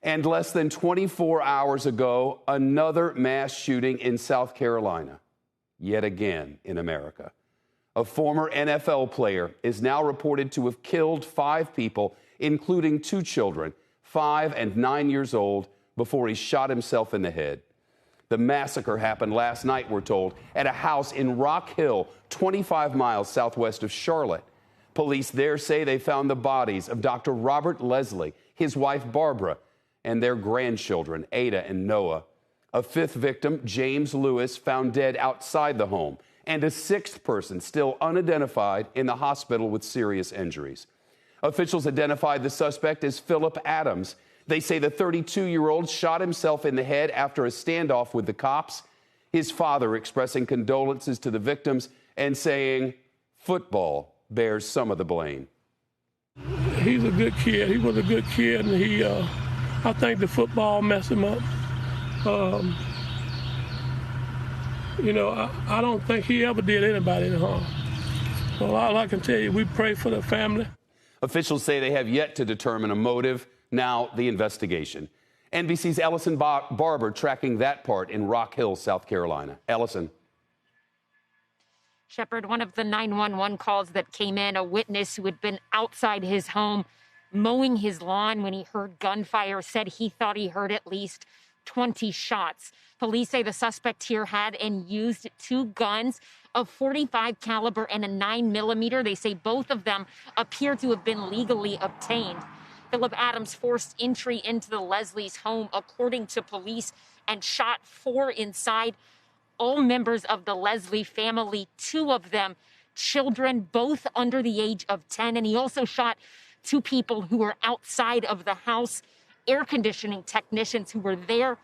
And less than 24 hours ago, another mass shooting in South Carolina, yet again in America. A former NFL player is now reported to have killed 5 people, including 2 children, 5 and 9 years old, before he shot himself in the head. The massacre happened last night, we're told, at a house in Rock Hill, 25 miles southwest of Charlotte. Police there say they found the bodies of Dr. Robert Leslie, his wife Barbara, and their grandchildren, Ada and Noah. A 5th victim, James Lewis, found dead outside the home, and a 6th person still unidentified in the hospital with serious injuries. Officials identified the suspect as Philip Adams. They say the 32-year-old shot himself in the head after a standoff with the cops. His father expressing condolences to the victims and saying football bears some of the blame. He's a good kid. He was a good kid, and I think the football messed him up. I don't think he ever did anybody any harm. Well, all I can tell you, we pray for the family. Officials say they have yet to determine a motive. Now the investigation. NBC's Ellison Barber tracking that part in Rock Hill, South Carolina. Ellison. Shepard, one of the 911 calls that came in, a witness who had been outside his home mowing his lawn when he heard gunfire, said he thought he heard at least 20 shots. Police say the suspect here had and used 2 guns, a .45 caliber and a 9mm. They say both of them appear to have been legally obtained. Philip Adams forced entry into the Leslie's home, according to police, and shot 4 inside, all members of the Leslie family, 2 of them children, both under the age of 10. And he also shot 2 people who were outside of the house, air conditioning technicians who were there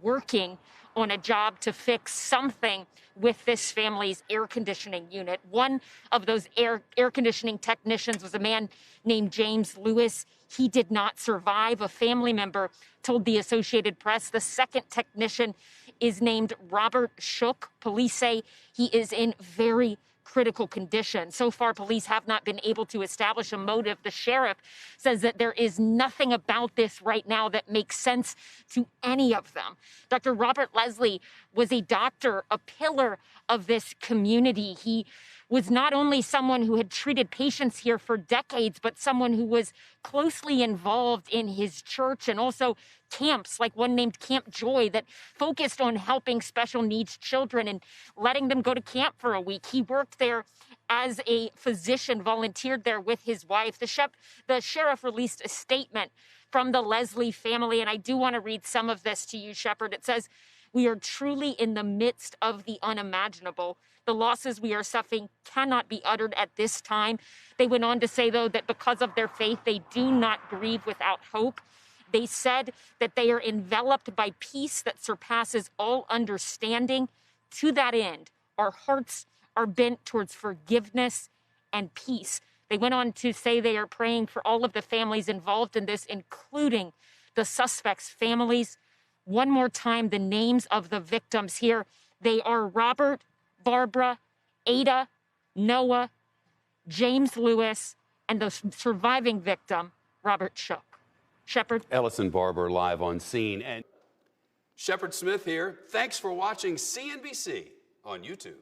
working on a job to fix something with this family's air conditioning unit. One of those air conditioning technicians was a man named James Lewis. He did not survive. A family member told the Associated Press. The second technician is named Robert Shook. Police say he is in very critical condition. So far, police have not been able to establish a motive. The sheriff says that there is nothing about this right now that makes sense to any of them. Dr. Robert Leslie was a doctor, a pillar of this community. He was not only someone who had treated patients here for decades, but someone who was closely involved in his church and also camps, like one named Camp Joy, that focused on helping special needs children and letting them go to camp for a week. He worked there as a physician, volunteered there with his wife. The sheriff released a statement from the Leslie family, and I do want to read some of this to you, Shepard. It says, "We are truly in the midst of the unimaginable. The losses we are suffering cannot be uttered at this time." They went on to say, though, that because of their faith, they do not grieve without hope. They said that they are enveloped by peace that surpasses all understanding. To that end, our hearts are bent towards forgiveness and peace. They went on to say they are praying for all of the families involved in this, including the suspects' families. One more time, the names of the victims here. They are Robert, Barbara, Ada, Noah, James Lewis, and the surviving victim, Robert Shook. Shepard. Ellison Barber live on scene. And Shepard Smith here. Thanks for watching CNBC on YouTube.